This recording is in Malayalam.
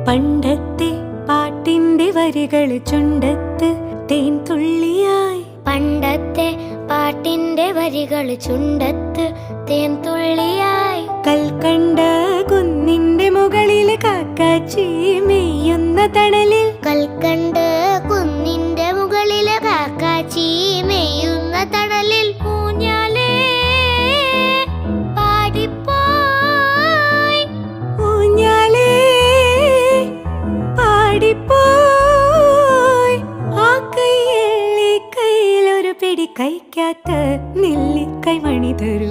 പണ്ടത്തെ പാട്ടിന്റെ വരികൾ ചുണ്ടത്ത് തേൻ തുള്ളിയായി. പണ്ടത്തെ പാട്ടിന്റെ വരികൾ ചുണ്ടത്ത് തേൻ തുള്ളിയായി. കൽക്കണ്ട കുന്നിന്റെ മുകളിൽ കാക്കാച്ചി മെയ്യുന്ന തണലിൽ. കൽക്കണ്ട് കുന്നിന്റെ മുകളിൽ കാക്കാച്ചി മെയ്യുന്ന തണലിൽ. ഊഞ്ഞാലേ പാടിപ്പോയി, ഊഞ്ഞാലേ പാടിപ്പോയി. ആ കയ്യിലൊരു പിടി കൈക്കാത്ത നെല്ലിക്കൈ മണി തരൂ.